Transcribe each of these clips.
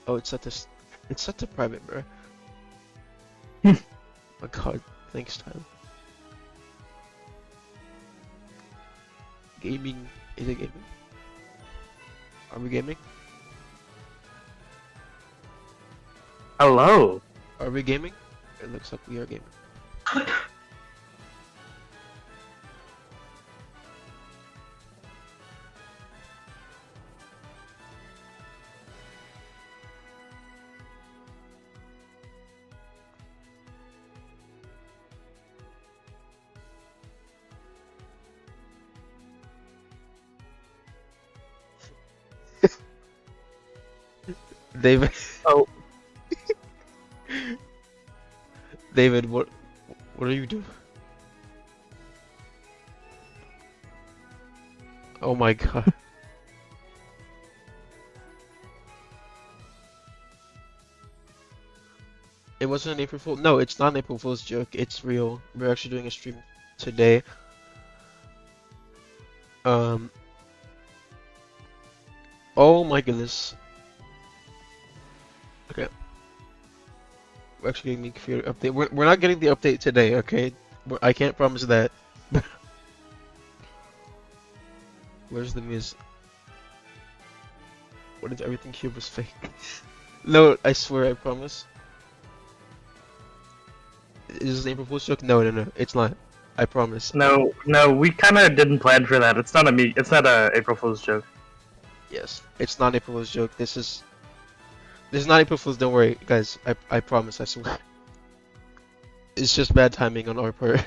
Oh, it's set to private, bro. My God, thanks, Tyler. Gaming, is it gaming? Are we gaming? Hello. Are we gaming? It looks like we are gaming. David, Oh, David, what are you doing? Oh my God. It wasn't an April Fool. No, it's not an April Fool's joke. It's real. We're actually doing a stream today. Um. Oh my goodness. Okay. We're actually getting Mii Creator update. We're not getting the update today. Okay. I can't promise that. Where's the music? What if everything here was fake? No, I swear, I promise. Is this an April Fool's joke? No, it's not. I promise. no, we kind of didn't plan for that. It's not a April Fool's joke. Yes, it's not an April Fool's joke. This is not April Fool's. Don't worry, guys. I promise. I swear. It's just bad timing on our part.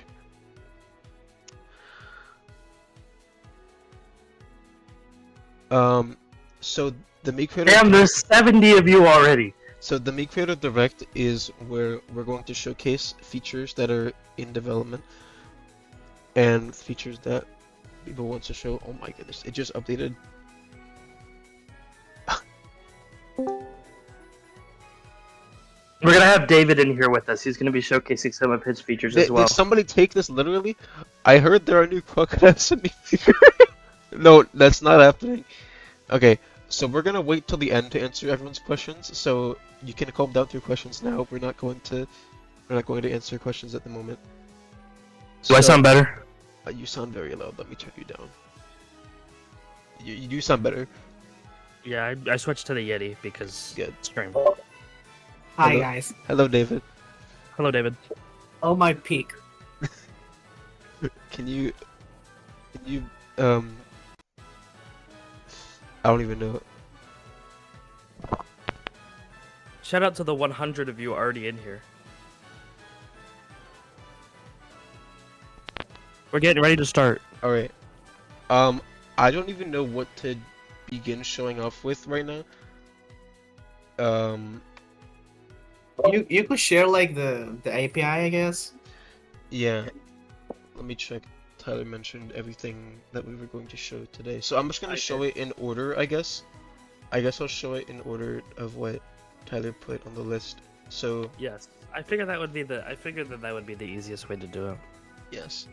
So the Mii Creator. Damn, there's 70 of you already. So the Mii Creator Direct is where we're going to showcase features that are in development and features that people want to show. Oh my goodness, it just updated. We're gonna have David in here with us. He's gonna be showcasing some of his features as well. Did somebody take this literally? I heard there are new crocodiles in Mii. No, that's not happening. Okay, so we're gonna wait till the end to answer everyone's questions. So you can calm down with your questions now. We're not going to answer questions at the moment. Do I sound better? You sound very loud. Let me turn you down. You do sound better. Yeah, I switched to the Yeti because Good. stream. Hi Hello. guys. Hello, David. Hello, David. Oh my peak. Can you I don't even know. Shout out to the 100 of you already in here. We're getting ready to start. All right. I don't even know what to begin showing off with right now. You could share like the API, I guess. Yeah. Let me check. Tyler mentioned everything that we were going to show today. So I'm just gonna show it in order, I guess. I guess I'll show it in order of what Tyler put on the list. So Yes, I figured that would be the. I figured that would be the easiest way to do it. yes.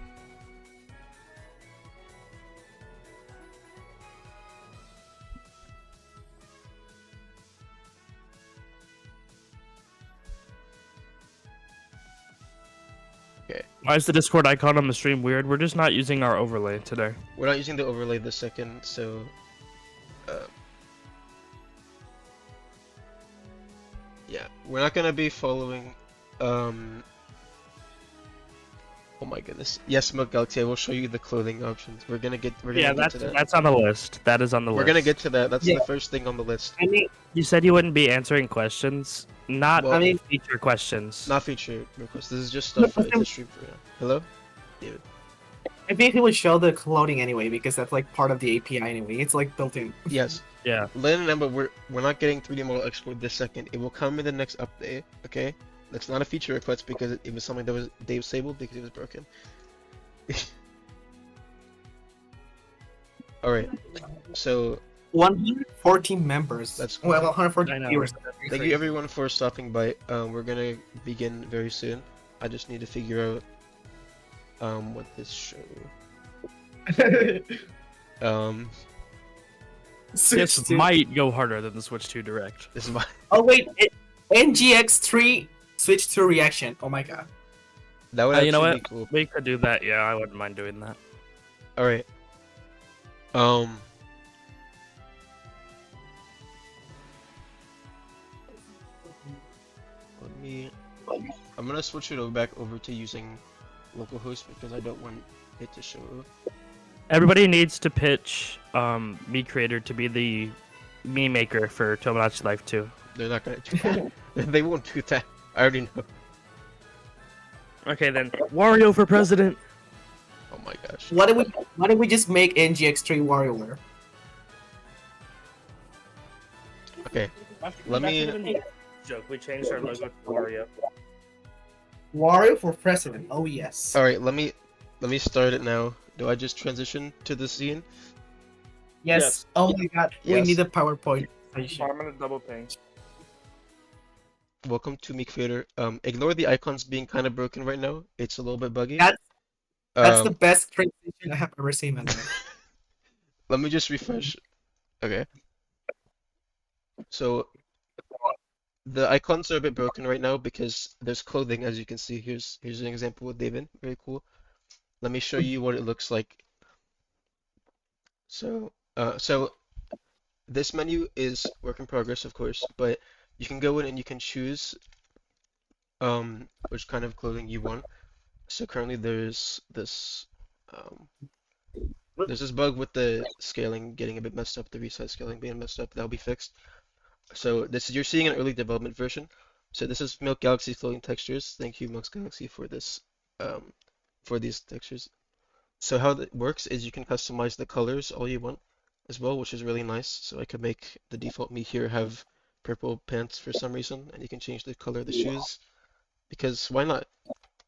Okay. Why is the Discord icon on the stream weird? We're just not using our overlay today. We're not using the overlay this second, so yeah, we're not gonna be following oh my goodness. Yes, Milk Galaxy, I will show you the clothing options. We're gonna get Yeah, get to that. that's on the list. That is on the We're list. gonna get to that. That's Yeah. the first thing on the list. I mean, You said you wouldn't be answering questions, not Well, I mean- feature questions. Not feature request. This is just stuff for the stream for now. Hello? David. I think it would show the clothing anyway because that's like part of the API anyway. It's like built in. Yes. Yeah. Lynn and Emma, we're not getting 3D model export this second. It will come in the next update, okay? That's not a feature request because it was something that was disabled because it was broken. Alright. So 114 members. That's well, cool. 114 I know. viewers. Thank you everyone for stopping by. We're gonna begin very soon. I just need to figure out what this show Switch This 2. might go harder than the Switch 2 Direct. This is my. Oh wait, NGX3 Switch 2 reaction. Oh my god. That would You know actually what? be cool. We could do that. Yeah, I wouldn't mind doing that. All right. Let me. I'm gonna switch it back over to using localhost because I don't want it to show. Everybody needs to pitch Mii Creator to be the Mii maker for Tomodachi Life 2. They're not gonna do that. They won't do that. I already know. Okay then, Wario for president. Oh my gosh. Why don't we just make NGX3 WarioWare? Okay. Let me. Joke. We changed our logo to Wario. Wario for president. Oh yes. All right. Let me start it now. Do I just transition to the scene? Yes. Yes. Oh my god. We Yes. need a PowerPoint. I'm gonna double ping. Welcome to Mii Creator. Ignore the icons being kind of broken right now. It's a little bit buggy. That's the Um, best transition I have ever seen in my life. Let me just refresh. Okay. So the icons are a bit broken right now because there's clothing, as you can see. Here's an example with David. Very cool. Let me show you what it looks like. So this menu is work in progress, of course, but you can go in and you can choose which kind of clothing you want. So currently there's this bug with the scaling getting a bit messed up, the resize scaling being messed up. That'll be fixed. So you're seeing an early development version. So this is Milk Galaxy floating textures. Thank you, Milk Galaxy, for this for these textures. So how that works is you can customize the colors all you want as well, which is really nice. So I could make the default me here have purple pants for some reason, and you can change the color of the shoes because why not?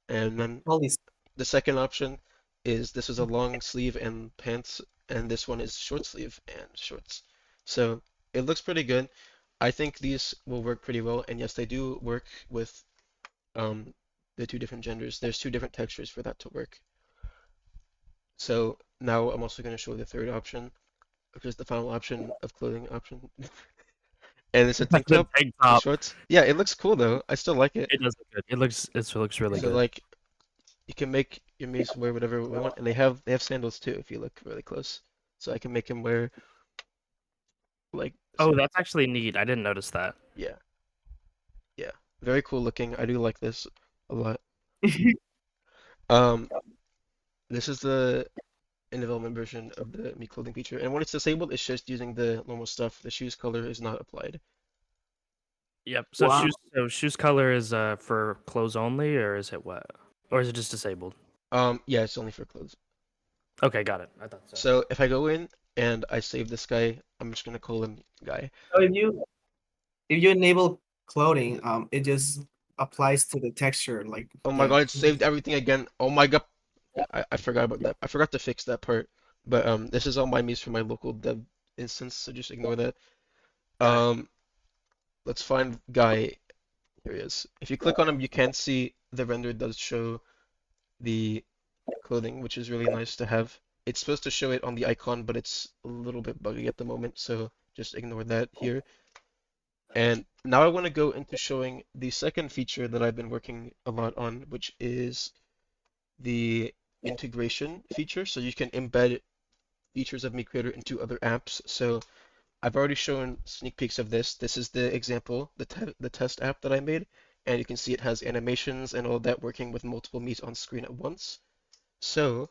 And then Holy s- the second option is this is a long sleeve and pants, and this one is short sleeve and shorts. So it looks pretty good. I think these will work pretty well, and yes, they do work with the two different genders. There's two different textures for that to work. So now I'm also going to show the third option, which is the final option of clothing option. And it's a tank The top, tank the top. shorts. Yeah, it looks cool though. I still like it. It does look good. It looks really So good. like you can make your Mies wear whatever we want, and they have sandals too if you look really close. So I can make him wear like Oh, that's actually neat. I didn't notice that. yeah. Yeah. Very cool looking. I do like this a lot. Um this is the in development version of the Mii clothing feature. And when it's disabled, it's just using the normal stuff. The shoes color is not applied. Yep. So Wow. shoes color is for clothes only, or is it what? Or is it just disabled? Yeah, it's only for clothes. Okay, got it. I thought so. So if I go in and I save this guy, I'm just gonna call him guy. So if you enable clothing, it just applies to the texture like Oh my the- god, it saved everything again. Oh my god. I forgot about that. I forgot to fix that part. But this is all my Mii's from my local dev instance, so just ignore that. Let's find guy. Here he is. If you click on him, you can see the render does show the clothing, which is really nice to have. It's supposed to show it on the icon, but it's a little bit buggy at the moment, so just ignore that here. And now I want to go into showing the second feature that I've been working a lot on, which is the integration feature. So you can embed features of Mii Creator into other apps. So I've already shown sneak peeks of this. This is the example, the test app that I made, and you can see it has animations and all that working with multiple Mii's on screen at once. So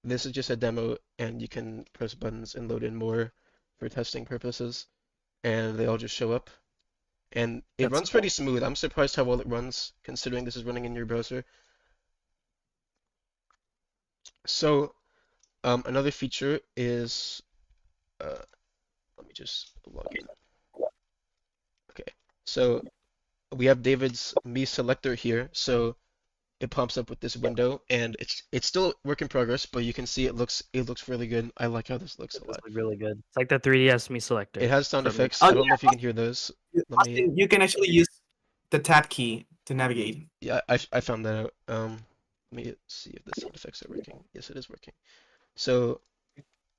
this is just a demo, and you can press buttons and load in more for testing purposes, and they all just show up. And it That's runs pretty smooth. I'm surprised how well it runs, considering this is running in your browser. So another feature is, let me just log in. Okay, so we have David's Mii selector here. So it pops up with this window, and it's still work in progress, but you can see it looks really good. I like how this looks a It does lot. look really good. It's like the 3DS Mii selector. It has sound from- effects. Oh, I don't know if you can hear those. Let me. Austin, you can actually use the tab key to navigate. Yeah, I found that out. Let me see if the sound effects are working. Yes, it is working. So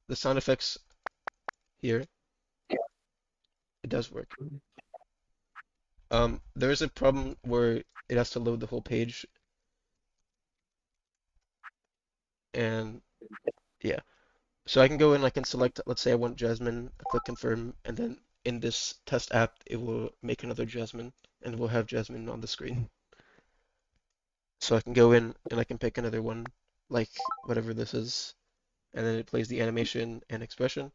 the sound effects here, it does work. There's a problem where it has to load the whole page, and yeah. So I can go in, I can select, let's say I want Jasmine, I click confirm, and then in this test app, it will make another Jasmine, and we'll have Jasmine on the screen. So I can go in and I can pick another one, like whatever this is, and then it plays the animation and expression.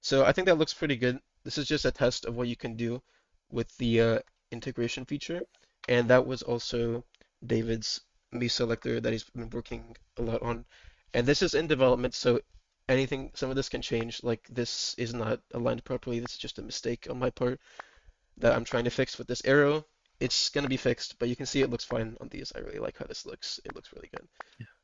So I think that looks pretty good. This is just a test of what you can do with the integration feature, and that was also David's Mii selector that he's been working a lot on. And this is in development, so anything, some of this can change. Like this is not aligned properly. This is just a mistake on my part that I'm trying to fix with this arrow. It's gonna be fixed, but you can see it looks fine on these. I really like how this looks. It looks really good.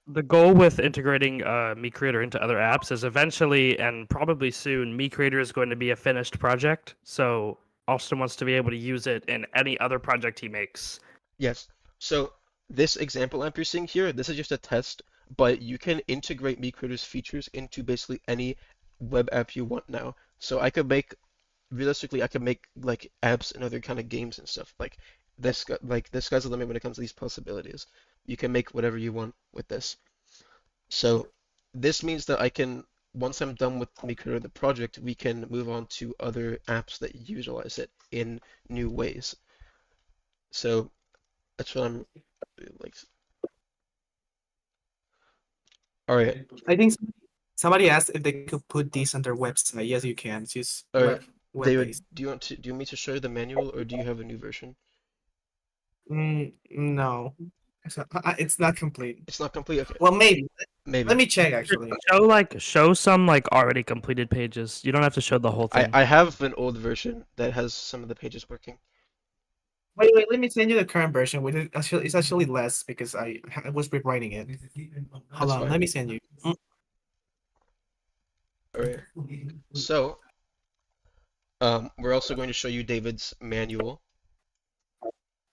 The goal with integrating Mii Creator into other apps is eventually and probably soon, Mii Creator is going to be a finished project. So Austin wants to be able to use it in any other project he makes. Yes. So this example app you're seeing here, this is just a test, but you can integrate Mii Creator's features into basically any web app you want now. So I could make, realistically, I could make like apps and other kind of games and stuff. Like the sky's the limit when it comes to these possibilities. You can make whatever you want with this. So this means that I can, once I'm done with Mii Creator the project, we can move on to other apps that utilize it in new ways. So that's what I'm like. All right, I think somebody asked if they could put these on their website. Yes, you can. It's just all right. David, web-based. do you want me to show you the manual or do you have a new version? No, it's not complete. It's not complete. Okay, Well, maybe. maybe. Let me check actually. Show some like already completed pages. You don't have to show the whole thing. I have an old version that has some of the pages working. Wait. Let me send you the current version. Which is actually it's actually less because I was rewriting it. Hold That's on. fine. Let me send you. All right. So, we're also going to show you David's manual,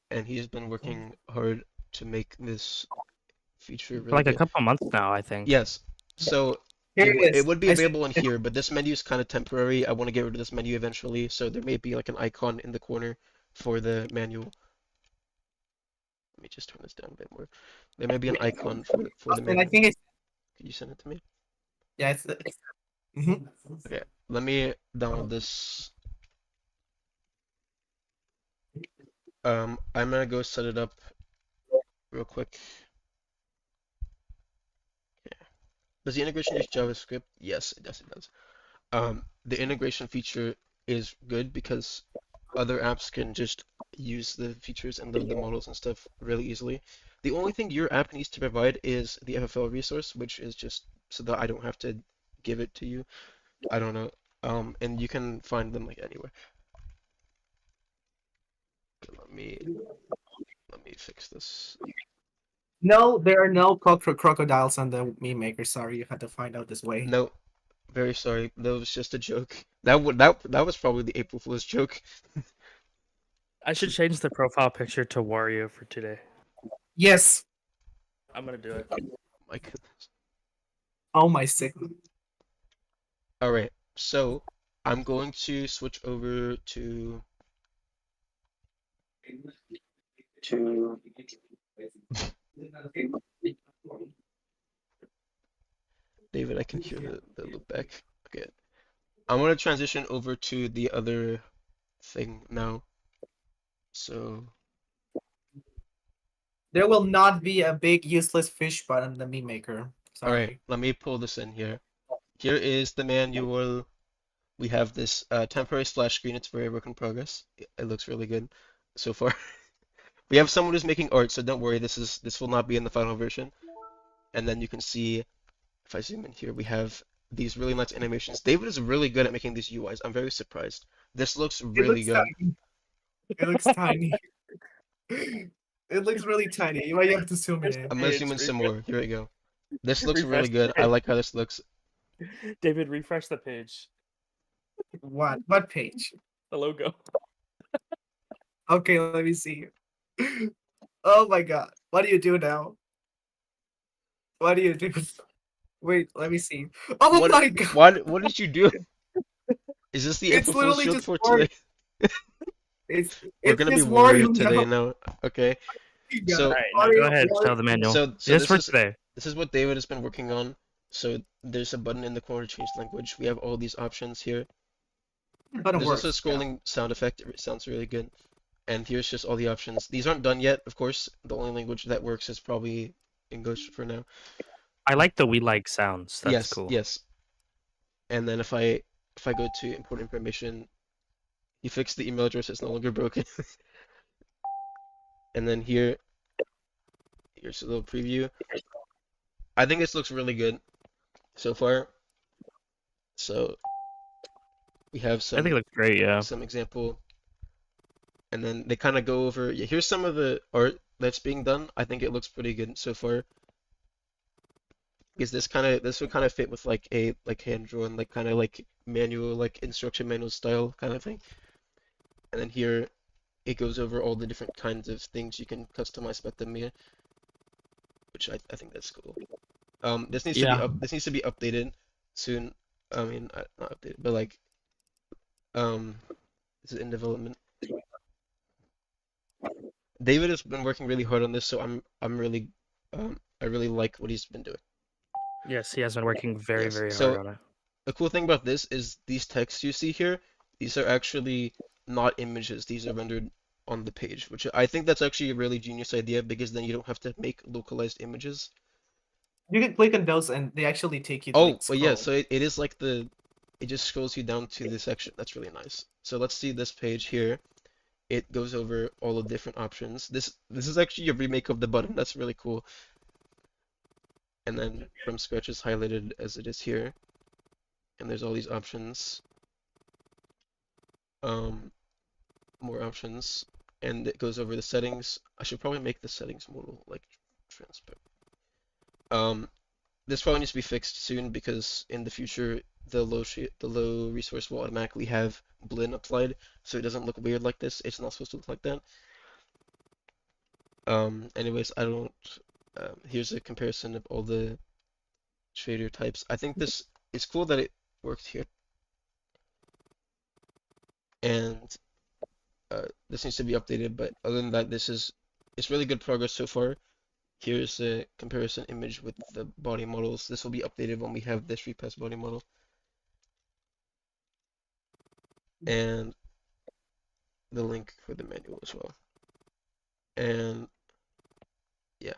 and he's been working hard to make this feature For really like a good. couple months now, I think. Yes. So Here it is. it would be I sent available in it. here, but this menu is kind of temporary. I want to get rid of this menu eventually, so there may be like an icon in the corner for the manual. Let me just turn this down a bit more. There may be an icon for the And I manual. think it's Could you send it to me? yeah. Mhm. Okay, let me download this. I'm gonna go set it up real quick. Yeah. Does the integration use JavaScript? Yes, it does. It does. The integration feature is good because other apps can just use the features and load the models and stuff really easily. The only thing your app needs to provide is the FFL resource, which is just so that I don't have to give it to you. I don't know. And you can find them like anywhere. Okay, let me fix this. No, there are no crocodiles on the meme maker. Sorry, you had to find out this way. No, very sorry. That was just a joke. That was probably the April Fool's joke. I should change the profile picture to Wario for today. Yes. I'm gonna do it. My goodness. Oh my sick. All right. So I'm going to switch over to David. I can hear the loop back. Okay. I'm gonna transition over to the other thing now. So There will not be a big useless fish button on the meme maker. all right, Sorry. let me pull this in here. Here is the manual. We have this temporary splash screen. It's very work in progress. It looks really good so far. We have someone who's making art, so don't worry. This will not be in the final version. And then you can see, if I zoom in here, we have these really nice animations. David is really good at making these UIs. I'm very surprised. This looks It really looks good. tiny. It looks tiny. It looks really tiny. You might have to zoom in. I'm gonna zoom in some more. Here we go. This looks really good. I like how this looks. David, refresh the page. What? What page? The logo. Okay, let me see. Oh my god. What do you do now? What do you do? Wait, let me see. Oh What my god. what did you do? Is this the It's April Fool's literally joke just for Mario. today? It's We're it's gonna be just Mario Wario today now. now. Okay. Yeah, So Alright, now go Mario, ahead, Mario. show the manual. so Just for today. this is what David has been working on. So there's a button in the corner to change language. We have all these options here. Button There's also a works. Yeah. scrolling sound effect. It sounds really good. And here's just all the options. These aren't done yet, of course. The only language that works is probably English for now. I like the we like sounds. That's Yes, cool. yes. And then if I go to import information, he fixed the email address. It's no longer broken. And then here's a little preview. I think this looks really good so far. So we have I think it some looks great, yeah. example, and then they kind of go over. Yeah, here's some of the art that's being done. I think it looks pretty good so far. Because this would kind of fit with like a hand drawn like kind of like manual like instruction manual style kind of thing. And then here it goes over all the different kinds of things you can customize about the Mii, which I think that's cool. This needs to be Yeah. this needs to be updated soon. I mean, not updated, but like this is in development. David has been working really hard on this, so I'm really I really like what he's been doing. Yes, he has been working very, Yes. very So hard on it. the cool thing about this is these texts you see here, these are actually not images. These are rendered on the page, which I think that's actually a really genius idea because then you don't have to make localized images. You can click on those and they actually take you to Oh, like well, yeah, scroll. so it is like it just scrolls you down to this section. That's really nice. So let's see this page here. It goes over all the different options. This is actually a remake of the button. That's really cool. And then from scratch is highlighted as it is here. And there's all these options. More options. And it goes over the settings. I should probably make the settings more like transparent. This probably needs to be fixed soon because in the future the low resource will automatically have blend applied, so it doesn't look weird like this. It's not supposed to look like that. Anyways, I don't. Here's a comparison of all the shader types. I think this is cool that it worked here, and this needs to be updated. But other than that, it's really good progress so far. Here's a comparison image with the body models. This will be updated when we have this repass body model. And the link for the manual as well. And yeah,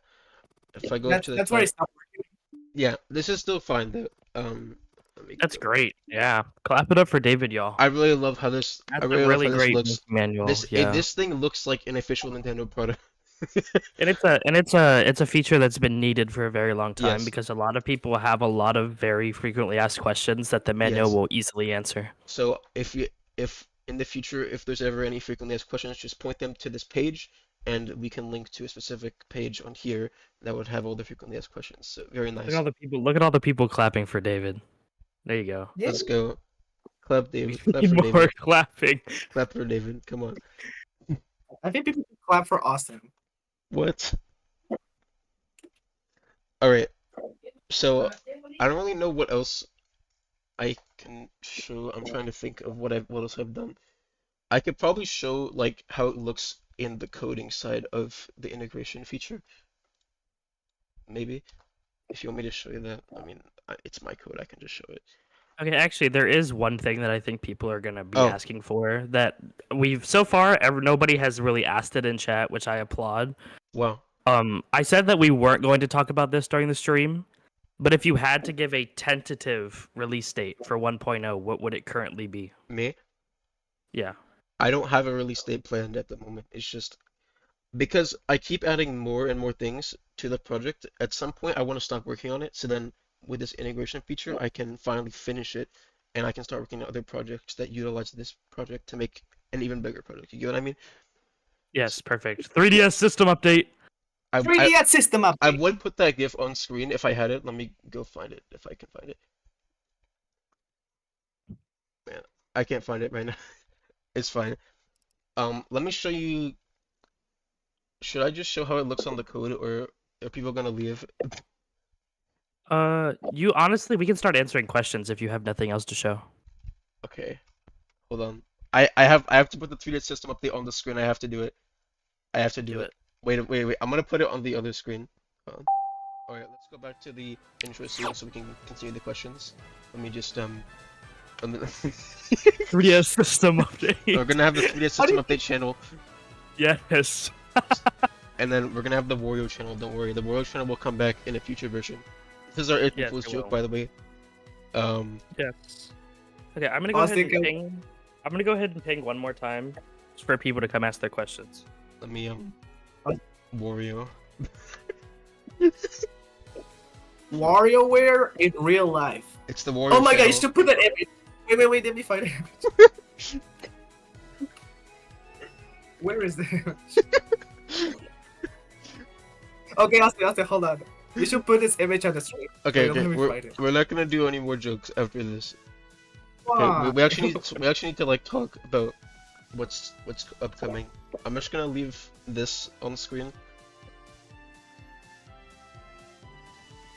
if I go up to the That's where I top, stopped working. yeah, this is still fine though. Let me That's go. great. Yeah. Clap it up for David, y'all. I really love how this. That's I really a love really how this great looks. manual. This yeah. this thing looks like an official Nintendo product. And it's a feature that's been needed for a very long time Yes. because a lot of people have a lot of very frequently asked questions that the manual Yes. will easily answer. So if in the future if there's ever any frequently asked questions, just point them to this page, and we can link to a specific page on here that would have all the frequently asked questions. So very nice. Look at all the people clapping for David. There you go. Yeah. Let's go. Clap David. We Clap need for more David. clapping. Clap for David. Come on. I think people should clap for Austin. What? Alright. So I don't really know what else I can show. I'm trying to think of what else I've done. I could probably show like how it looks in the coding side of the integration feature. Maybe. If you want me to show you that, I mean, it's my code. I can just show it. Okay, actually, there is one thing that I think people are gonna be Oh. asking for that we've so far nobody has really asked it in chat, which I applaud. Wow. I said that we weren't going to talk about this during the stream, but if you had to give a tentative release date for 1.0, what would it currently be? Me? Yeah. I don't have a release date planned at the moment. It's just because I keep adding more and more things to the project. At some point, I want to stop working on it. So then, with this integration feature, I can finally finish it, and I can start working on other projects that utilize this project to make an even bigger project. You get what I mean? Yes, perfect. 3DS system update. 3DS system update. I would put that GIF on screen if I had it. Let me go find it if I can find it. Man, I can't find it right now. It's fine. Let me show you. Should I just show how it looks on the code, or are people gonna leave? You honestly, we can start answering questions if you have nothing else to show. Okay. Hold on. I have to put the 3D system update on the screen. I have to do it. I have to do Do it. it. Wait. I'm gonna put it on the other screen. Alright, let's go back to the intro screen so we can continue the questions. Let me just let me- 3DS system update. We're gonna have the 3DS system update channel, Yes. and then we're gonna have the Wario channel. Don't worry, the Wario channel will come back in a future version. This is our April Yes, Fool's it joke, will. by the way. Yes. Okay, I'm gonna go ahead and ping. I'm gonna go ahead and ping one more time, just for people to come ask their questions. Let me Uh, Wario. WarioWare in real life. It's the Wario. Oh my god, you channel. should put that image. Wait, let me find it. Where is it? Okay, Austin, hold on. You should put this image on the screen. Okay, Wait, let me we're find it. not gonna do any more jokes after this. Okay, Wow. we actually need to like talk about what's upcoming. I'm just gonna leave this on screen.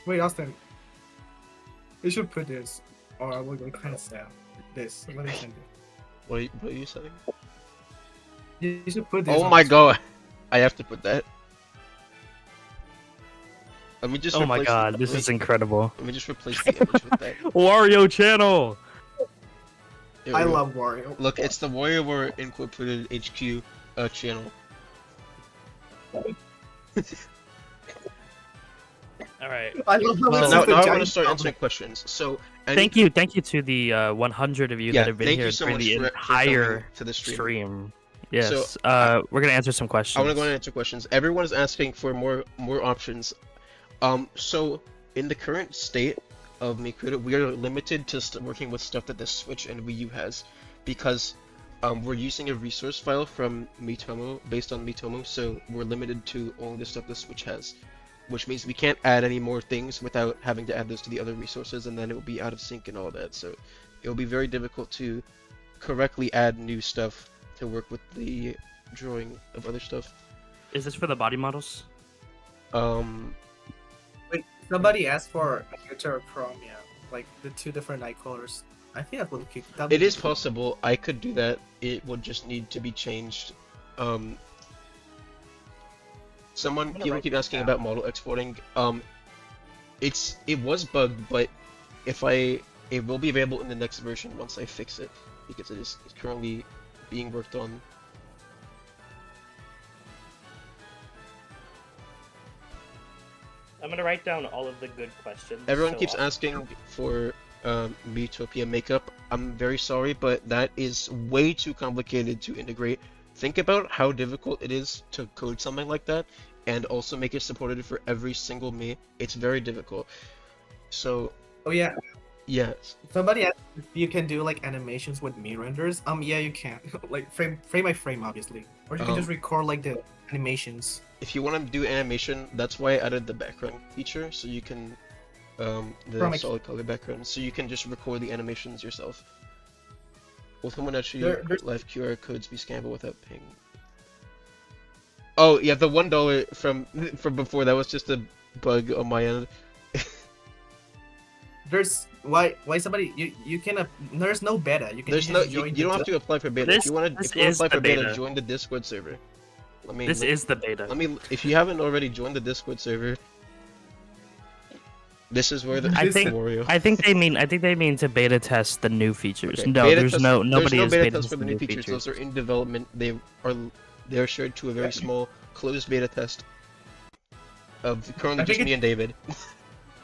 Wait, Austin. You should put this, or I will go kind of sad. This. Let me send it. What are you saying? You should put this. Oh on my the god, I have to put that. Let me just. Oh my replace god, this is incredible. Let me just replace the image with that. Wario channel. There screen. I we go. love Wario. Look, it's the WarioWare Incorporated HQ channel. All right. I love how Well, it's Now, just a now I want to giant start bubble. answering questions. So, Thank you to the 100 of you Yeah, that have been thank here you so during much the for entire coming to the stream. stream. Yes. So, we're gonna answer some questions. I want to go and answer questions. Everyone is asking for more options. So in the current state of Mii Creator, we are limited to working with stuff that the Switch and Wii U has, because we're using a resource file from Miitomo based on Miitomo, so we're limited to only the stuff the Switch has, which means we can't add any more things without having to add those to the other resources, and then it will be out of sync and all that. So it will be very difficult to correctly add new stuff to work with the drawing of other stuff. Is this for the body models? Wait, somebody asked for a filter of Chromia, like the two different eye colors. I think that would keep. It is possible. I could do that. It would just need to be changed. People keep asking about model exporting. It was bugged, but it will be available in the next version once I fix it, because it's currently being worked on. I'm gonna write down all of the good questions. Everyone so keeps I'll- asking for Miitopia makeup. I'm very sorry, but that is way too complicated to integrate. Think about how difficult it is to code something like that, and also make it supported for every single Mii. It's very difficult. So, Oh yeah, yes. somebody asked if you can do like animations with Mii renders. Yeah, you can. Like frame by frame, obviously, or you can just record like the animations. If you want to do animation, that's why I added the background feature, so you can, the Chroma key. solid color background, so you can just record the animations yourself. Will someone actually There's- live QR codes be scannable without ping? Oh yeah, the $1 from before, that was just a bug on my end. There's why somebody you cannot. There's no beta. You can There's just no join you don't have to apply for beta. This- if you want this to is apply the for beta, beta. join the Discord server. This is the beta. If you haven't already joined the Discord server, this is where the I think- Wario. I think they mean to beta test the new features. Okay, No, beta there's test- nobody there's no is beta beta test for the new features. Those are in development. They're shared to a very small closed beta test of currently I just think me and David.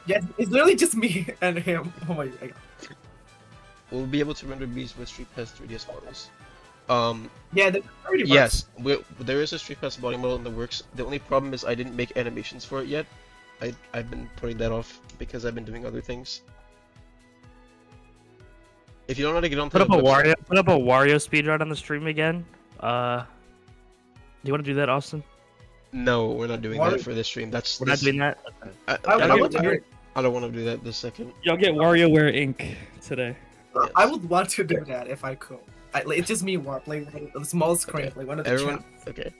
Yes, it's literally just me and him. Oh my god. We'll be able to render bees with Street Pass 3DS models. Yeah, that already works. Yes, there is a Street Pass body model in the works. The only problem is I didn't make animations for it yet. I've been putting that off because I've been doing other things. If you don't know how to get onto Put up the a website- Wario speedrun on the stream again. Do you want to do that, Austin? No, we're not doing Wario- that for this stream. That's We're not doing that. I, I I, would do it. I don't want to do that this second. Y'all get WarioWare Inc. today. Yes. I would want to do that if I could. Like, it's just me playing a small screen, Okay. like one of the Everyone, channels. okay.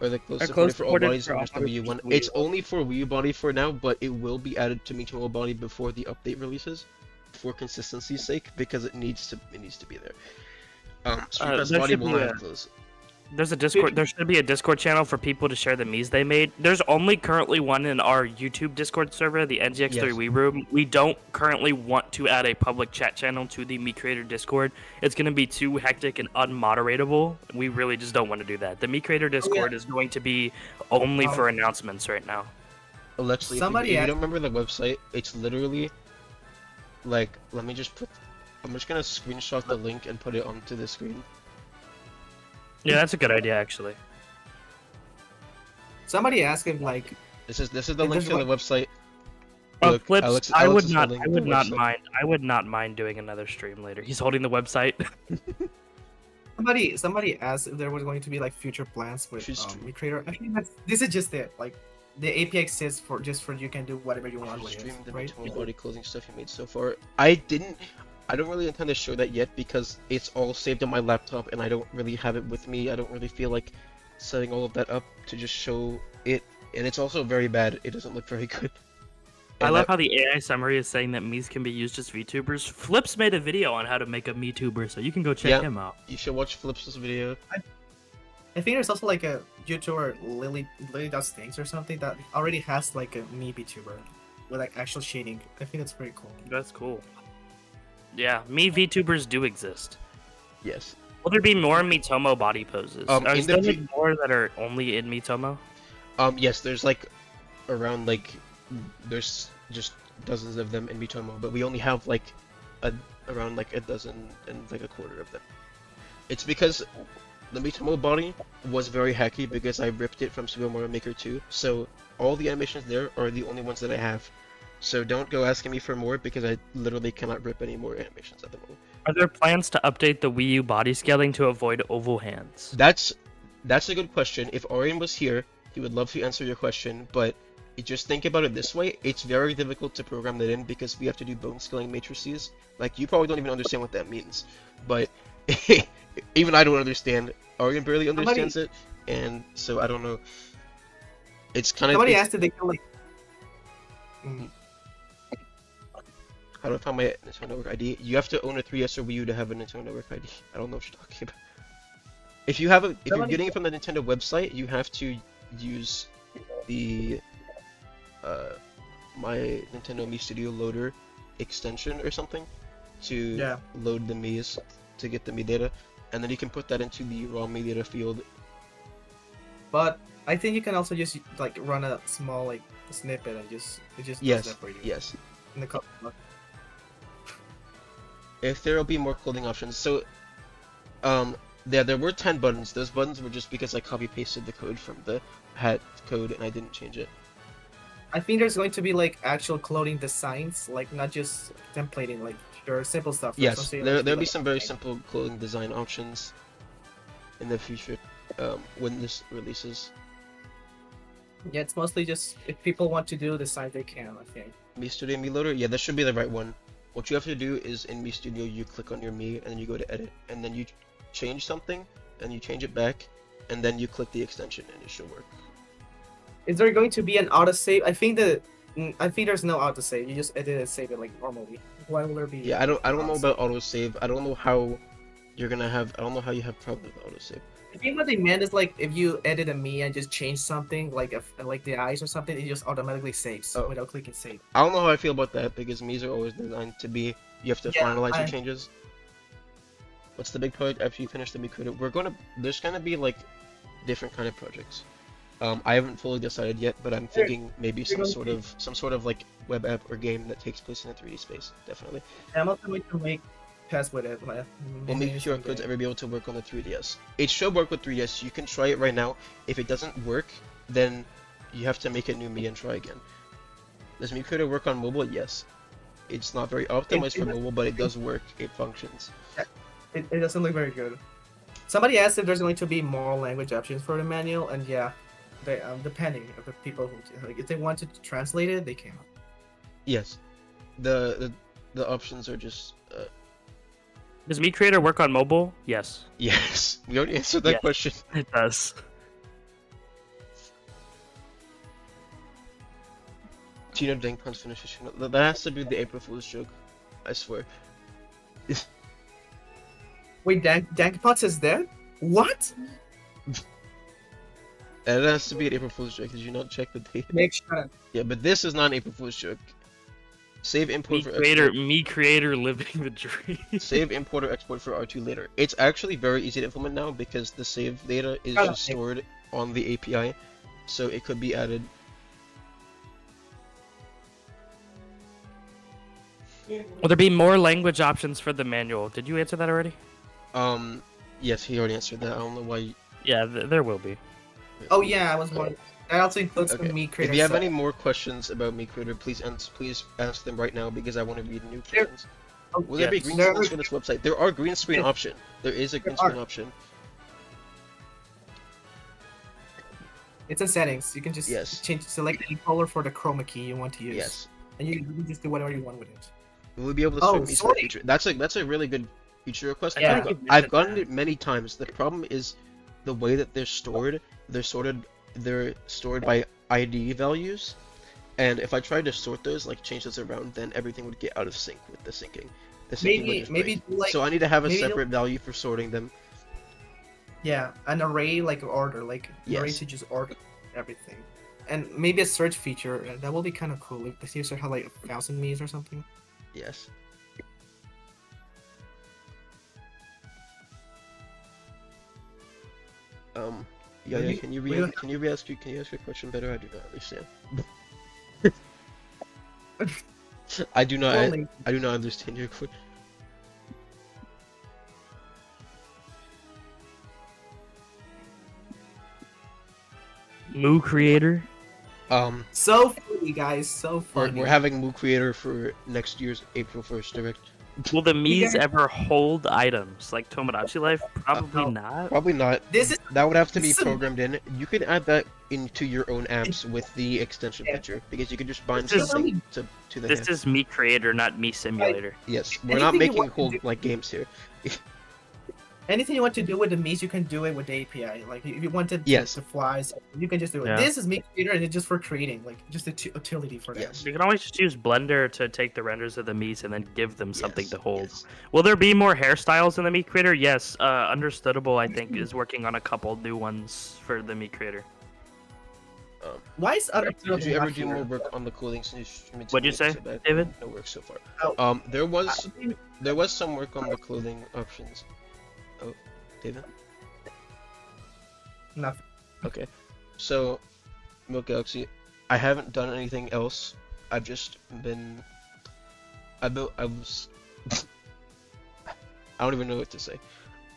Or the close Are supported close for all supported bodies for or all just the Wii U bodies, one. Wii It's U. only for Wii U body for now, but it will be added to Miitomo body before the update releases. for consistency's sake because it needs to be there. Street There Pass Body should will be not a- have those. There's a Discord. There should be a Discord channel for people to share the Miis they made. There's only currently one in our YouTube Discord server, the NGX3 Yes. Wii Room. We don't currently want to add a public chat channel to the Mii Creator Discord. It's going to be too hectic and unmoderatable. We really just don't want to do that. The Mii Creator Discord is going to be only for announcements right now. Alexi, if you don't remember the website, it's literally like, I'm just gonna screenshot the link and put it onto the screen. Yeah, that's a good idea, actually. Somebody asked him like, This is the link to the website. Look, Flips, Alex I would is not holding the website. mind. I would not mind doing another stream later. He's holding the website. somebody asked if there was going to be like future plans with Mii Creator. I think this is just it. Like the API exists for you can do whatever you want with Stream it, the right? total body clothing stuff you made so far. I don't really intend to show that yet because it's all saved on my laptop and I don't really have it with me. I don't really feel like setting all of that up to just show it, and it's also very bad. It doesn't look very good. I love how the AI summary is saying that Miis can be used as VTubers. Flips made a video on how to make a MeTuber, so you can go check him out. You should watch Flips' video. I think there's also like a YouTuber Lily Does Things or something that already has like a Mii VTuber with like actual shading. I think that's pretty cool. That's cool. Yeah, Mii VTubers do exist. Yes. Will there be more Miitomo body poses? Is there like more that are only in Miitomo? Yes, there's like around like there's just dozens of them in Miitomo, but we only have like around like a dozen and like a quarter of them. It's because the Miitomo body was very hacky because I ripped it from Super Mario Maker 2, so all the animations there are the only ones that I have. So don't go asking me for more because I literally cannot rip any more animations at the moment. Are there plans to update the Wii U body scaling to avoid oval hands? That's a good question. If Orion was here, he would love to answer your question, but just think about it this way. It's very difficult to program that in because we have to do bone scaling matrices. Like, you probably don't even understand what that means, but even I don't understand. Orion barely understands it, and so I don't know. It's kind of... Somebody asked if they can like... How do I find my Nintendo Network ID? You have to own a 3DS or Wii U to have a Nintendo Network ID. I don't know what you're talking about. If you're getting it from the Nintendo website, you have to use the my Nintendo Mii Studio Loader extension or something to load the Mii's to get the Mii data, and then you can put that into the raw Mii data field. But I think you can also just like run a small like snippet and it just does that for you. Yes. In the If there will be more clothing options, so there were 10 buttons. Those buttons were just because I copy pasted the code from the hat code and I didn't change it. I think there's going to be like actual clothing designs, like not just templating, like there are simple stuff. Yes, there'll be some very simple clothing design options in the future when this releases. Yeah, it's mostly just if people want to do design, they can. I think. Mii Studio Mii Loader, yeah, that should be the right one. What you have to do is in Mii Studio, you click on your Mii and then you go to edit, and then you change something, and you change it back, and then you click the extension, and it should work. Is there going to be an autosave? I think there's no autosave. You just edit and save it like normally. Why will there be? Yeah, I don't know about autosave. I don't know how you're gonna have. I don't know how you have problem with autosave. I think what they meant is like if you edit a Mii and just change something like the eyes or something, it just automatically saves without clicking save. I don't know how I feel about that because Mii's are always designed to be. You have to finalize your changes. What's the big project after you finish the Mii Creator? There's gonna be like different kind of projects. I haven't fully decided yet, but I'm thinking maybe some sort of like web app or game that takes place in a 3D space. Definitely. I'm also going to make tests with it. We'll make QR codes ever be able to work on the 3DS. It should work with 3DS. You can try it right now. If it doesn't work, then you have to make a new Mii and try again. Does Mii Creator work on mobile? Yes. It's not very optimized for mobile, but it does work. It functions. It doesn't look very good. Somebody asked if there's going to be more language options for the manual, and yeah, they depending on the people who like, if they want to translate it, they can. Yes, the options are just. Does Mii Creator work on mobile? Yes. Yes, we already answered that question. It does. Tino Dingpun's finished his channel. That has to be the April Fool's joke. I swear. Wait, Dankpots is dead? What? And it has to be an April Fool's joke. Did you not check the date? Make sure. Yeah, but this is not an April Fool's joke. Save import for export. Mii Creator living the dream. Save import or export for R2 later. It's actually very easy to implement now because the save data is just stored on the API, so it could be added. Will there be more language options for the manual? Did you answer that already? Yes, he already answered that. I don't know why. Yeah, there will be. Oh yeah, I was wondering. That also includes Okay. the Mii Creator. If you have site. any more questions about Mii Creator, please ask them right now because I want to read new questions. Oh, Will there be yes. green There screens are- for this website? There are green screen Yes. option. There is a green There are. screen option. It's in settings. You can just Yes. select any color for the chroma key you want to use. Yes. And you can just do whatever you want with it. We'll be able to Oh, sort these for sorting. feature. That's a really good feature request. Yeah. I've gotten it many times. The problem is the way that they're stored. They're stored by ID values, and if I tried to sort those, like change those around, then everything would get out of sync with the syncing. The syncing would just Maybe break. like So I need to have a maybe do- separate value for sorting them. yeah, an array like order, like an array Yes. to just order everything. And maybe a search feature that will be kind of cool. If the user had like 1,000 Miis or something. Yes. Yeah, Will yeah. you- Can you will can you ask your question better? I do not understand. I do not. Only- I do not understand your question. Moo Creator. So funny, guys. So We're, funny. we're having Mii Creator for next year's April 1st Direct. Will the You Miis guys- ever hold items like Tomodachi Life? Probably no. not. Probably not. This is That would have to be this is- programmed in. You could add that into your own apps with the extension Yeah. feature because you can just bind This is- something to the This hand. is Mii Creator, not Mii Simulator. Yes, we're not anything you making want to whole do- like games here. anything you want to do with the Miis, you can do it with the API. Like if you wanted Yes. to fly, so you can just do it. Yeah. This is Mii Creator, and it's just for creating, like just a utility for that. Yes. You can always just use Blender to take the renders of the Miis and then give them something Yes, to hold. yes. Will there be more hairstyles in the Mii Creator? Yes. Understandable, I think, is working on a couple new ones for the Mii Creator. Why is other Did you ever do more work on the clothing since you What'd you say, David? No work so far. Oh. There was some work on the clothing options. Oh, David. Nothing. Okay, so Milk Galaxy, I haven't done anything else. I've just been. I was. I don't even know what to say.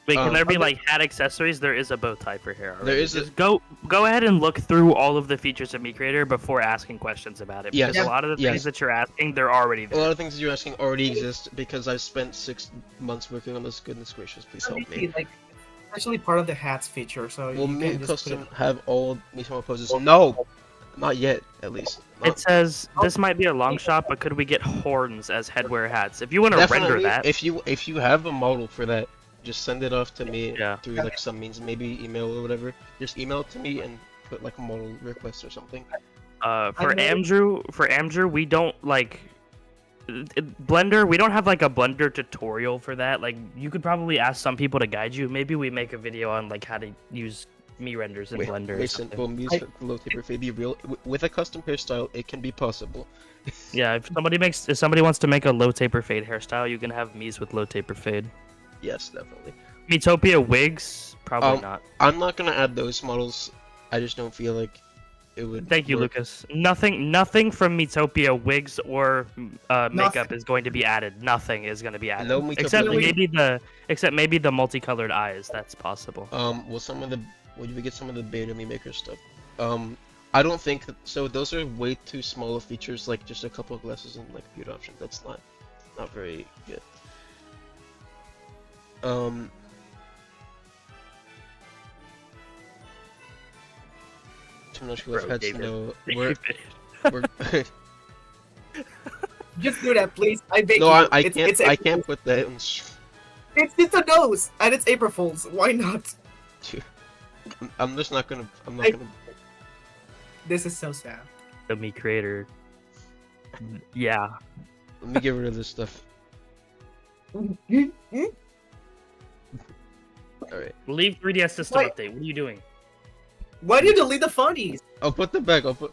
Wait, can there be Okay. like hat accessories? There is a bow tie for hair. There already. is a- Just go ahead and look through all of the features of Mii Creator before asking questions about it. Yes. Because a lot of the Yes. things that you're asking, they're already A there. lot of things that you're asking already exist because I've spent 6 months working on this. Goodness gracious, please help me. Like, it's actually part of the hats feature, so Will you Mii can just put Custom it. have all Mii poses? No! Not yet, at least. It says this might be a long shot, but could we get horns as headwear hats? If you want to render Definitely, that, if you have a model for that, just send it off to me Yeah. through like some means, maybe email or whatever. Just email it to me and put like a model request or something. for know- Amdrew, we don't like Blender. We don't have like a Blender tutorial for that. Like you could probably ask some people to guide you. Maybe we make a video on like how to use Mii renders in Blender or Wait, something. well, Mii's low taper fade be real with a custom hairstyle. It can be possible. Yeah, if somebody wants to make a low taper fade hairstyle, you can have Mii's with low taper fade. Yes, definitely. Miitopia wigs, probably not. I'm not gonna add those models. I just don't feel like it would. Thank you, work. Lucas. Nothing from Miitopia wigs or makeup is going to be added. Nothing is going to be added. No Miitopia Except maybe the multicolored eyes. That's possible. Will you get some of the beta Mii Maker stuff? I don't think so. Those are way too small of features, like just a couple of glasses and like beauty options. That's not very good. Too much left Bro, heads to David. know. David. We're Just do that, please. I beg no, you. I It's can't. April I can't put that. It's a nose, and it's April Fools. Why not? I'm just not gonna. I'm not I- gonna. This is so sad. The Mii Creator. Yeah. Let me get rid of this stuff. Alright. Leave 3DS system Wait. update. What are you doing? Why do you delete the funnies? I'll put them back. Okay.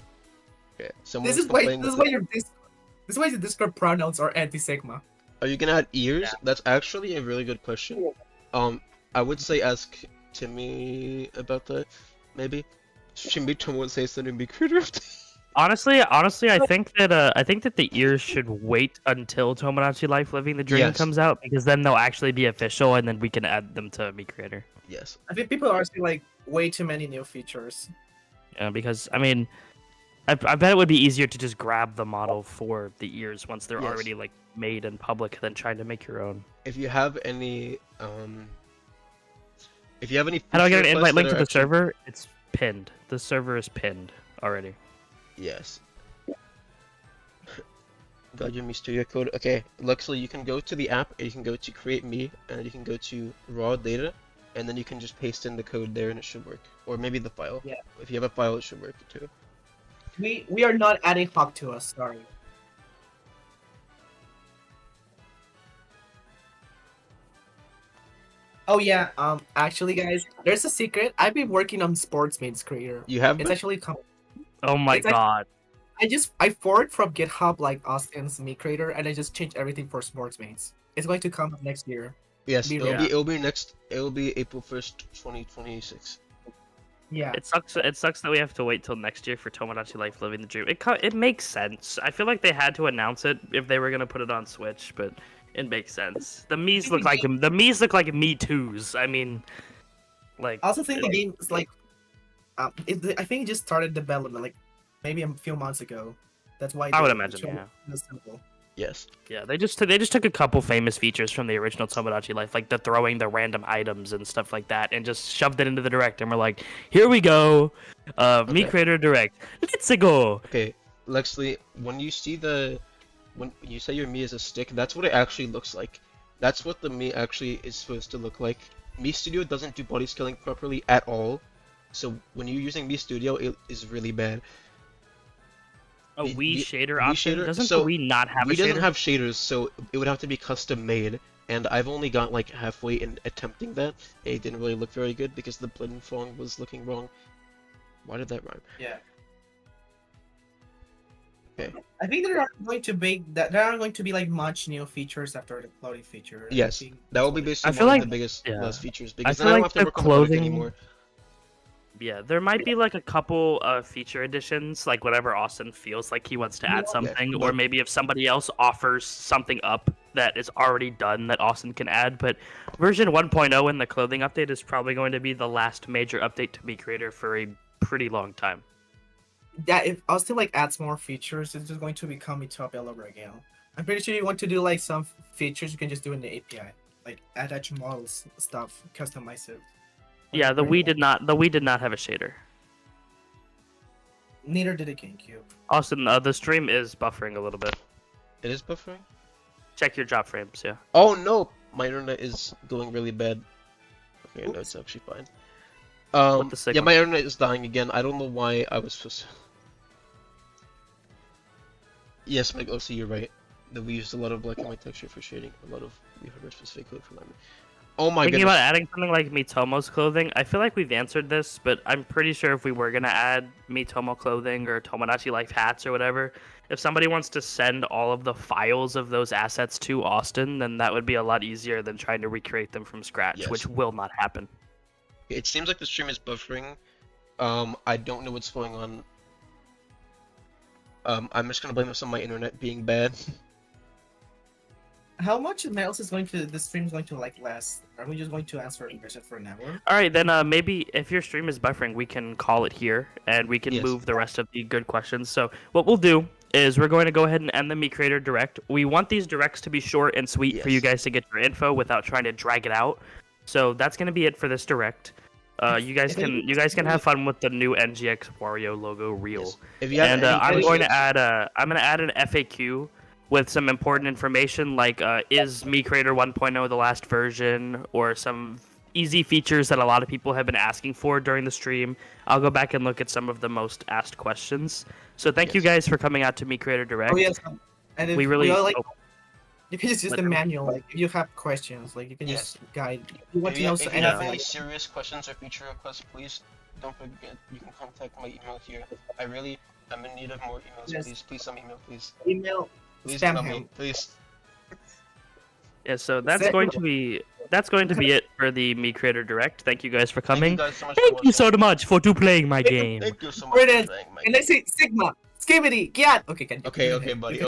This is why. This is why this is why the Discord pronouns are anti-sigma. Are you gonna add ears? Yeah. That's actually a really good question. I would say ask Timmy about that, maybe. Shimito won't say something be creator. Honestly, I think that the ears should wait until Tomodachi Life Living the Dream Yes. comes out, because then they'll actually be official, and then we can add them to Mii Creator. Yes. I think people are seeing like way too many new features. Yeah, because I mean, I bet it would be easier to just grab the model for the ears once they're Yes. already like made in public than trying to make your own. If you have any if you have any How do I get an feature invite requests link that to are the actually- server? It's pinned. The server is pinned already. Yes. Got your Mii Studio code. Okay, luckily you can go to the app and you can go to create Mii and you can go to raw data and then you can just paste in the code there and it should work. Or maybe the file. Yeah. If you have a file it should work too. We are not adding Hawk to us. Sorry. Oh yeah. Actually, guys, there's a secret. I've been working on Sportsmaid's Creator. You have It's been? actually Oh my It's like- god. I forward from GitHub like Austin's Mii Creator, and I just changed everything for Sportsmates. It's going to come next year. Yes, be it'll be April 1st, 2026. Yeah. It sucks that we have to wait till next year for Tomodachi Life Living the Dream. It makes sense. I feel like they had to announce it if they were gonna put it on Switch, but it makes sense. The Mii's look like Me Too's. I mean, like I also think the game is like, I think it just started development like maybe a few months ago. That's why I would the imagine, show yeah. is simple. Yes. yeah, they just took a couple famous features from the original Tomodachi Life, like the throwing the random items and stuff like that, and just shoved it into the Direct, and we're like, here we go, Mii Creator Direct, let's go. Okay, Lexley, when you say your Mii is a stick, that's what it actually looks like. That's what the Mii actually is supposed to look like. Mii Studio doesn't do body scaling properly at all, so when you're using Mii Studio, it is really bad. A The- Wii the- shader Wii option? shader- Doesn't so the Wii not have Wii a doesn't shader? have shaders, so it would have to be custom made, and I've only got like halfway in attempting that. It didn't really look very good because the blend font was looking wrong. Why did that rhyme? Yeah. Okay. I think there aren't going to be like much new features after the clothing feature. I Yes, think that will be that's basically feel one of like- the biggest yeah. last features because feel then I don't like have to the work on the product clothing- anymore. Yeah, there might be like a couple feature additions, like whatever Austin feels like he wants to add Yeah. something, Yeah, or but- maybe if somebody else offers something up that is already done that Austin can add. But version 1.0 in the clothing update is probably going to be the last major update to Mii Creator for a pretty long time. Yeah, if Austin like adds more features, it's just going to become Utopia all over again. I'm pretty sure you want to do like some features you can just do in the API, like attach models stuff, customize it. Yeah, the Wii did not have a shader. Neither did the GameCube. Austin, the stream is buffering a little bit. It is buffering? Check your drop frames, yeah. Oh no! My internet is going really bad. Okay, no, it's actually fine. the Yeah, signal? my internet is dying again. I don't know why I was supposed to... Yes, Mike, OC, you're right. We used a lot of black and white texture for shading. A lot of we heard specific code for memory. Oh my Thinking goodness. about adding something like Mitomo's clothing, I feel like we've answered this, but I'm pretty sure if we were gonna add Mitomo clothing or Tomodachi Life hats or whatever, if somebody wants to send all of the files of those assets to Austin, then that would be a lot easier than trying to recreate them from scratch, Yes. which will not happen. It seems like the stream is buffering. I don't know what's going on. I'm just gonna blame this on my internet being bad. How much else is the stream is going to like last? Are we just going to answer a question for an hour? All right, then maybe if your stream is buffering, we can call it here, and we can Yes. move the rest of the good questions. So what we'll do is we're going to go ahead and end the Mii Creator Direct. We want these directs to be short and sweet for you Yes. guys to get your info without trying to drag it out. So that's going to be it for this direct. You guys can have fun with the new NGX Wario logo reel. Yes. If you have And any I'm going to questions- add an FAQ with some important information like is Mii Creator 1.0 the last version, or some easy features that a lot of people have been asking for during the stream. I'll go back and look at some of the most asked questions. So thank you Yes. guys for coming out to Mii Creator Direct. Oh yes, and if We really all, like, oh, You can just use the manual. Like if you have questions, like you can just guide. If you want to know If you have anything, any serious questions or feature requests, please don't forget you can contact my email here. I'm in need of more emails. Yes. Please some email, please. email. Please Spam email him. me, please. Yeah, so that's Exactly. going to be it for the Mii Creator Direct. Thank you guys for Thank you coming. guys so much Thank for you watching. so much for playing my game. Thank you so much for Brilliant. playing my And I say Sigma, Skibidi, Gyat. Okay, Okay, buddy.